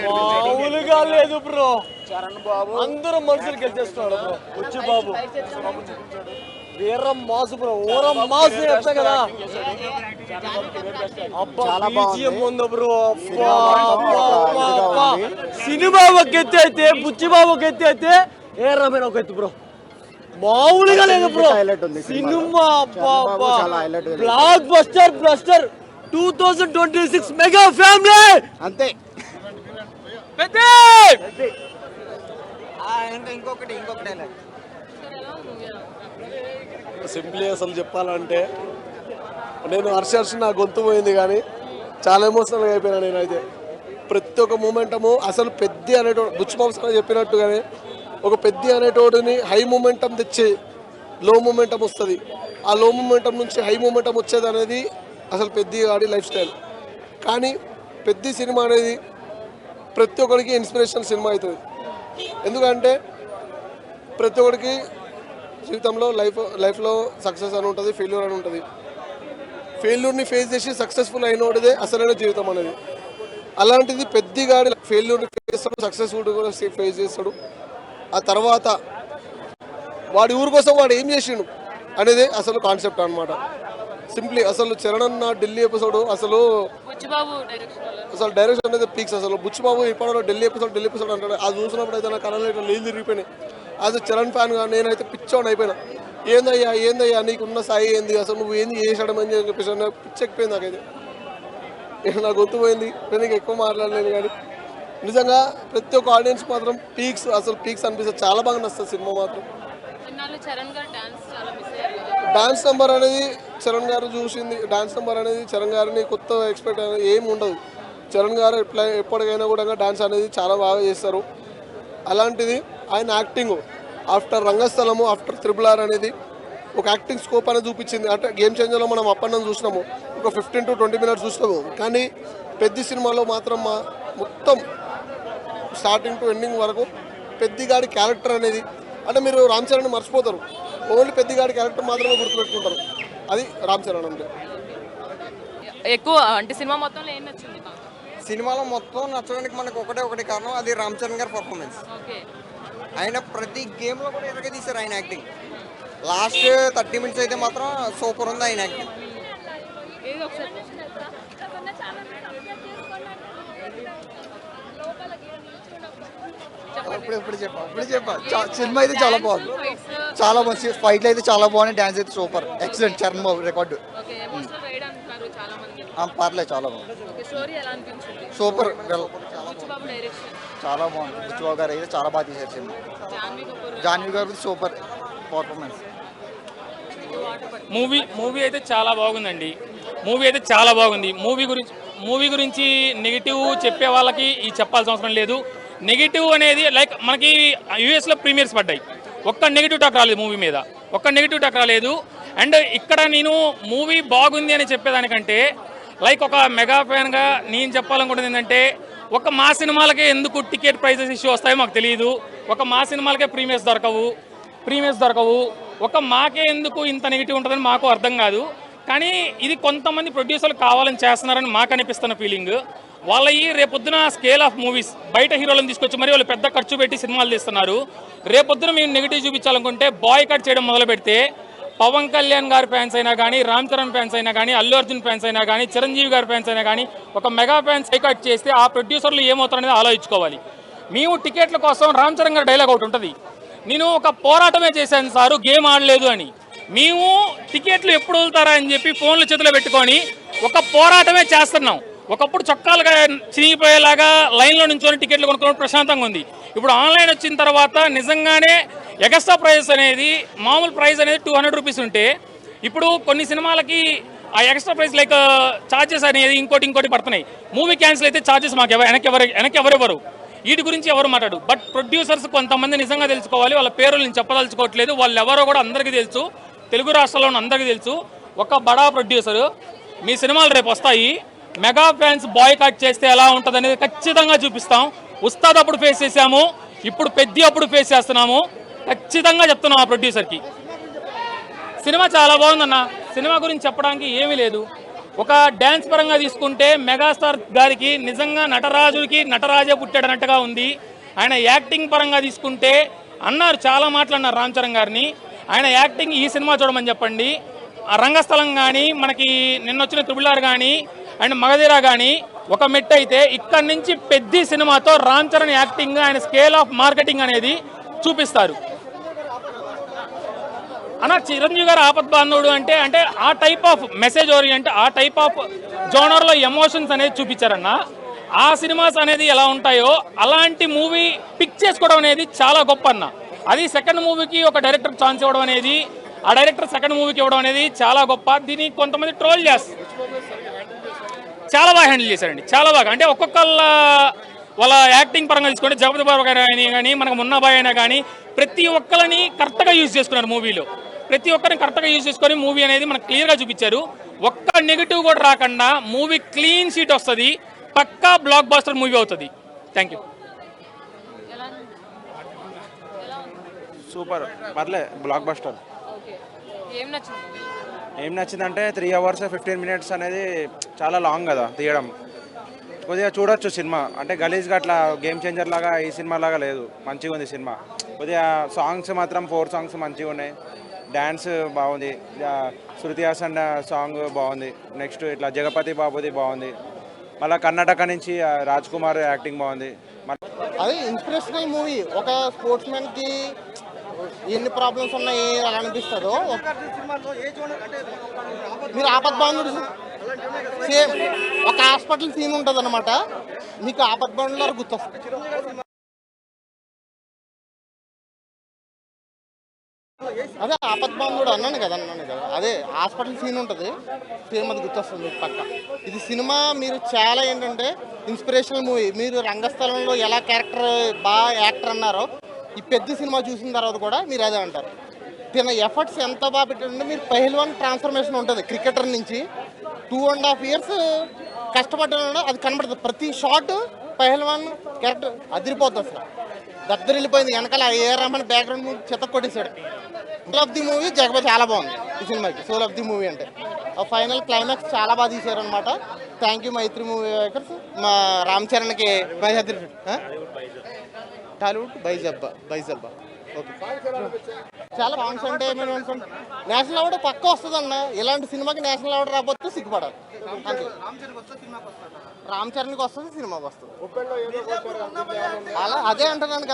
మామూలుగా లేదు బ్రో. చరణ్ బాబు అందరూ మనుషులు గెలిచేస్తున్నాడు బ్రో. బుచ్చి బాబు వీర మాసు బ్రో, ఊర మాసు చెప్తా కదా. అబ్బా బీజిఎం ఉంది బ్రో. సినిమా ఒక ఎత్తి అయితే, బుచ్చి బాబు ఒక ఎత్తి అయితే, ఏ రమేణ ఒక ఎత్తు బ్రో. మామూలుగా లేదు bro cinema. Block buster 2026 mega family అంతే. ఇంకొకటి సింప్లీ అసలు చెప్పాలంటే నేను హర్ష నా గొంతు పోయింది, కానీ చాలా ఎమోషనల్గా అయిపోయినా నేనైతే. ప్రతి ఒక్క మూమెంటము అసలు పెద్ద అనేటోడు బుచ్చిబాబు చెప్పినట్టుగానే ఒక పెద్ద అనేటోడిని హై మూమెంటం తెచ్చి లో మూమెంటం వస్తుంది. ఆ లో మూమెంటం నుంచి హై మూమెంటం వచ్చేది అనేది అసలు పెద్ద గాడి లైఫ్ స్టైల్. కానీ పెద్ద సినిమా అనేది ప్రతి ఒక్కరికి ఇన్స్పిరేషన్ సినిమా అవుతుంది. ఎందుకంటే ప్రతి ఒక్కరికి జీవితంలో లైఫ్లో సక్సెస్ అని ఉంటుంది, ఫెయిల్యూర్ అని ఉంటుంది. ఫెయిల్యూర్ని ఫేస్ చేసి సక్సెస్ఫుల్ అయినోడిదే అసలైన జీవితం అనేది. అలాంటిది పెద్దగాడి ఫెయిల్యూర్ని ఫేస్ చేస్తాడు, సక్సెస్ఫుల్ కూడా ఫేస్ చేస్తాడు. ఆ తర్వాత వాడి ఊరి కోసం వాడు ఏం చేసిండు అనేది అసలు కాన్సెప్ట్ అనమాట. సింప్లీ అసలు చరణ్ అన్న ఢిల్లీ ఎపిసోడ్ అసలు డైరెక్షన్ అనేది పీక్స్. అసలు బుచ్చిబాబు ఇప్పటిలో ఢిల్లీ ఎపిసోడ్ అంటాడు. అది చూసినప్పుడు అయితే నా కళలో ఇట్లా నీళ్ళు తిరిగిపోయినాయి. యాజ్ చరణ్ ఫ్యాన్గా నేనైతే పిచ్చోని అయిపోయినా. ఏందయ్యా నీకున్న స్థాయి ఏంది, అసలు నువ్వు ఏంది చేసాడం అని చెప్పేసి పిచ్చెక్కిపోయింది నాకైతే. నాకు గుర్తుపోయింది, నేను నీకు ఎక్కువ మాట్లాడలేను. కానీ నిజంగా ప్రతి ఒక్క ఆడియన్స్ మాత్రం పీక్స్ అనిపిస్తుంది. చాలా బాగా నచ్చుతుంది సినిమా మాత్రం. డాన్స్ నెంబర్ అనేది చరణ్ గారు చూసింది. డాన్స్ నెంబర్ అనేది చరణ్ గారిని కొత్త ఎక్స్పెక్ట్ అనేది ఏమి ఉండదు. చరణ్ గారు ఎప్పటికైనా కూడా డాన్స్ అనేది చాలా బాగా చేస్తారు. అలాంటిది ఆయన యాక్టింగ్ ఆఫ్టర్ రంగస్థలము, ఆఫ్టర్ RRR అనేది ఒక యాక్టింగ్ స్కోప్ అనేది చూపించింది. అంటే గేమ్ చేంజర్లో మనం అప్పన్నం చూసినాము, ఒక 15 to 20 minutes చూసినాము. కానీ పెద్ద సినిమాలో మాత్రం మొత్తం స్టార్టింగ్ టు ఎండింగ్ వరకు పెద్దగాడి క్యారెక్టర్ అనేది, అంటే మీరు రామ్ చరణ్ మర్చిపోతారు, ఓన్లీ పెద్దగాడి క్యారెక్టర్ మాత్రమే గుర్తుపెట్టుకుంటారు. అది రామ్ చరణ్ అంటే. ఎక్కువ అంటే సినిమా మొత్తంలో ఏం నచ్చింది? సినిమాలో మొత్తం నచ్చడానికి మనకు ఒకటే కారణం, అది రామ్ చరణ్ గారి పర్ఫార్మెన్స్. ఆయన ప్రతి గేమ్లో కూడా ఎరగ తీశారు ఆయన యాక్టింగ్. లాస్ట్ 30 minutes అయితే మాత్రం సూపర్ ఉంది ఆయన యాక్టింగ్. ఇప్పుడు చెప్పా సినిమా అయితే చాలా బాగుంది. చాలా మంచి ఫైట్లు అయితే చాలా బాగున్నాయి, డాన్స్ అయితే సూపర్ ఎక్సలెంట్. చరణ్ బాబు రికార్డు పర్లేదు, చాలా బాగుంది, సూపర్, చాలా బాగుంది. బుచ్చిబాబు గారు అయితే చాలా బాగా తీశారు సినిమా. జాన్వీ గారు సూపర్ పర్ఫార్మెన్స్. మూవీ అయితే చాలా బాగుందండి. మూవీ గురించి నెగిటివ్ చెప్పే వాళ్ళకి ఈ చెప్పాల్సిన అవసరం లేదు. నెగిటివ్ అనేది లైక్ మనకి యూఎస్లో ప్రీమియర్స్ పడ్డాయి, ఒక్క నెగిటివ్ టాక్ రాలేదు మూవీ మీద, అండ్ ఇక్కడ నేను మూవీ బాగుంది అని చెప్పేదానికంటే లైక్ ఒక మెగా ఫ్యాన్గా నేను చెప్పాలనుకుంటుంది ఏంటంటే, ఒక మా సినిమాలకే ఎందుకు టికెట్ ప్రైజెస్ ఇష్యూ వస్తాయో మాకు తెలియదు, ఒక మా సినిమాలకే ప్రీమియర్స్ దొరకవు, ఒక మాకే ఎందుకు ఇంత నెగిటివ్ ఉంటుందని మాకు అర్థం కాదు. కానీ ఇది కొంతమంది ప్రొడ్యూసర్లు కావాలని చేస్తున్నారని మాకు అనిపిస్తున్న ఫీలింగ్. వాళ్ళవి రేపొద్దున స్కేల్ ఆఫ్ మూవీస్ బయట హీరోలను తీసుకొచ్చి మరి వాళ్ళు పెద్ద ఖర్చు పెట్టి సినిమాలు తీస్తున్నారు. రేపొద్దున మేము నెగిటివ్ చూపించాలనుకుంటే బాయ్కాట్ చేయడం మొదలు పెడితే పవన్ కళ్యాణ్ గారి ఫ్యాన్స్ అయినా కానీ, రామ్ చరణ్ ఫ్యాన్స్ అయినా కానీ, అల్లు అర్జున్ ఫ్యాన్స్ అయినా కానీ, చిరంజీవి గారి ఫ్యాన్స్ అయినా కానీ, ఒక మెగా ఫ్యాన్స్ బాయ్కాట్ చేస్తే ఆ ప్రొడ్యూసర్లు ఏమవుతారనేది ఆలోచించుకోవాలి. మేము టికెట్ల కోసం రామ్ చరణ్ గారి డైలాగ్ ఒకటి ఉంటుంది, నేను ఒక పోరాటమే చేశాను సారు, గేమ్ ఆడలేదు అని. మేము టికెట్లు ఎప్పుడు వదులుతారా అని చెప్పి ఫోన్లు చేతిలో పెట్టుకొని ఒక పోరాటమే చేస్తున్నాం. ఒకప్పుడు చొక్కాలుగా చినిగిపోయేలాగా లైన్లో నుంచొని టికెట్లు కొనుక్కోవడం ప్రశాంతంగా ఉంది. ఇప్పుడు ఆన్లైన్ వచ్చిన తర్వాత నిజంగానే ఎక్స్ట్రా ప్రైస్ అనేది, మామూలు ప్రైస్ అనేది 200 రూపీస్ ఉంటే ఇప్పుడు కొన్ని సినిమాలకి ఆ ఎక్స్ట్రా ప్రైస్ లైక్ ఛార్జెస్ అనేది ఇంకోటి పడుతున్నాయి. మూవీ క్యాన్సిల్ అయితే ఛార్జెస్ మాకు వెనక్కి ఎవరెవరు వీటి గురించి ఎవరు మాట్లాడు. బట్ ప్రొడ్యూసర్స్ కొంతమంది నిజంగా తెలుసుకోవాలి, వాళ్ళ పేర్లు నేను చెప్పదలుచుకోవట్లేదు, వాళ్ళు ఎవరో కూడా అందరికీ తెలుసు, తెలుగు రాష్ట్రాల్లో అందరికీ తెలుసు. ఒక బడా ప్రొడ్యూసరు మీ సినిమాలు రేపు వస్తాయి, మెగా ఫ్యాన్స్ బాయ్కాట్ చేస్తే ఎలా ఉంటుంది అనేది ఖచ్చితంగా చూపిస్తాం. ఉస్తాద్ అప్పుడు ఫేస్ చేసాము, ఇప్పుడు పెద్ద అప్పుడు ఫేస్ చేస్తున్నాము. ఖచ్చితంగా చెప్తున్నాం ఆ ప్రొడ్యూసర్కి. సినిమా చాలా బాగుందన్న, సినిమా గురించి చెప్పడానికి ఏమీ లేదు. ఒక డ్యాన్స్ పరంగా తీసుకుంటే మెగాస్టార్ గారికి నిజంగా నటరాజుకి నటరాజే పుట్టాడన్నట్టుగా ఉంది. ఆయన యాక్టింగ్ పరంగా తీసుకుంటే అన్నారు, చాలా మాటలు అన్నారు రామ్ చరణ్ గారిని. ఆయన యాక్టింగ్ ఈ సినిమా చూడమని చెప్పండి. ఆ రంగస్థలం కానీ, మనకి నిన్న వచ్చిన త్రిబుల్ కానీ అండ్ మగధీర కానీ ఒక మెట్టు అయితే, ఇక్కడి నుంచి పెద్ద సినిమాతో రామ్ చరణ్ యాక్టింగ్, ఆయన స్కేల్ ఆఫ్ మార్కెటింగ్ అనేది చూపిస్తారు. అన్న చిరంజీవి గారు ఆపద్బాంధవుడు అంటే అంటే ఆ టైప్ ఆఫ్ మెసేజ్ ఓరియంట్, ఆ టైప్ ఆఫ్ జోనర్లో ఎమోషన్స్ అనేది చూపించారన్న. ఆ సినిమాస్ అనేది ఎలా ఉంటాయో అలాంటి మూవీ పిక్ చేసుకోవడం అనేది చాలా గొప్ప అన్న. అది సెకండ్ మూవీకి ఒక డైరెక్టర్ ఛాన్స్ ఇవ్వడం అనేది, ఆ డైరెక్టర్ సెకండ్ మూవీకి ఇవ్వడం అనేది చాలా గొప్ప. దీన్ని కొంతమంది ట్రోల్ చేస్తారు. చాలా బాగా హ్యాండిల్ చేశారండి, చాలా బాగా. అంటే ఒక్కొక్కళ్ళ వాళ్ళ యాక్టింగ్ పరంగా తీసుకుంటే జగపతి బాబు గారు కానీ, మనకు మున్నాబాయ్ అయినా కానీ ప్రతి ఒక్కరిని కరెక్ట్గా యూజ్ చేసుకున్నారు మూవీలో. ప్రతి ఒక్కరిని కరెక్ట్గా యూజ్ చేసుకొని మూవీ అనేది మనకు క్లియర్గా చూపించారు. ఒక్క నెగిటివ్ కూడా రాకుండా మూవీ క్లీన్ షీట్ వస్తుంది. పక్కా బ్లాక్ బాస్టర్ మూవీ అవుతుంది. Thank you. సూపర్, పర్లే, బ్లాక్ బస్టర్. ఏం నచ్చిందంటే 3 hours 15 minutes అనేది చాలా లాంగ్ కదా తీయడం. కొద్దిగా చూడొచ్చు సినిమా. అంటే గలీజ్గా అట్లా గేమ్ చేంజర్ లాగా ఈ సినిమా లాగా లేదు, మంచిగా ఉంది సినిమా. కొద్దిగా సాంగ్స్ మాత్రం 4 songs మంచిగా ఉన్నాయి. డ్యాన్స్ బాగుంది, శృతి హాసన్ సాంగ్ బాగుంది. నెక్స్ట్ ఇట్లా జగపతి బాబుది బాగుంది. మళ్ళీ కర్ణాటక నుంచి రాజ్ కుమార్ యాక్టింగ్ బాగుంది. అది ఇన్స్పిరేషనల్ మూవీ. ఒక స్పోర్ట్స్ మ్యాన్కి ఎన్ని ప్రాబ్లమ్స్ ఉన్నాయి అలా అనిపిస్తుందో, మీరు ఆపద్బాంధుడు సేమ్ ఒక హాస్పిటల్ సీన్ ఉంటుంది అనమాట, మీకు ఆపద్బాంధుడు గుర్తొస్తుంది. అదే ఆపద్బాంధుడు అన్నాను కదా అదే హాస్పిటల్ సీన్ ఉంటుంది, సేమ్ అది గుర్తొస్తుంది మీకు పక్క. ఇది సినిమా మీరు చాలా ఏంటంటే ఇన్స్పిరేషనల్ మూవీ. మీరు రంగస్థలంలో ఎలా క్యారెక్టర్ బాగా యాక్టర్ అన్నారో, ఈ పెద్ద సినిమా చూసిన తర్వాత కూడా మీరు అదే అంటారు. తిన ఎఫర్ట్స్ ఎంత బాగా పెట్టారంటే, మీరు పహల్వాన్ ట్రాన్స్ఫర్మేషన్ ఉంటుంది క్రికెటర్ నుంచి 2.5 years కష్టపడ్డా అది కనబడుతుంది. ప్రతి షాట్ పహల్వాన్ క్యారెక్టర్ అదిరిపోతుంది. అసలు దద్దరు వెళ్ళిపోయింది. వెనకాల ఏఆర్ రెహమాన్ బ్యాక్గ్రౌండ్ మూవీ చెత్త కొట్టేశాడు. Soul of the movie Jagapathi చాలా బాగుంది ఈ సినిమాకి. సోల్ ఆఫ్ ది మూవీ అంటే ఆ ఫైనల్ క్లైమాక్స్ చాలా బాగా తీశారనమాట. Thank you Mythri movie makers. మా రామ్ చరణ్కి టాలీవుడ్ బైజబ్బా ఓకే. చాలా సాంగ్స్ అంటే ఏమైనా అనుకోండి, నేషనల్ అవార్డు పక్క వస్తుందన్న. ఇలాంటి సినిమాకి నేషనల్ అవార్డు రాకపోతే సిగ్గుపడాలి. అంతే, రామ్ చరణ్కి వస్తుంది, సినిమాకి వస్తుంది. అలా అదే అంటున్నాను కదా.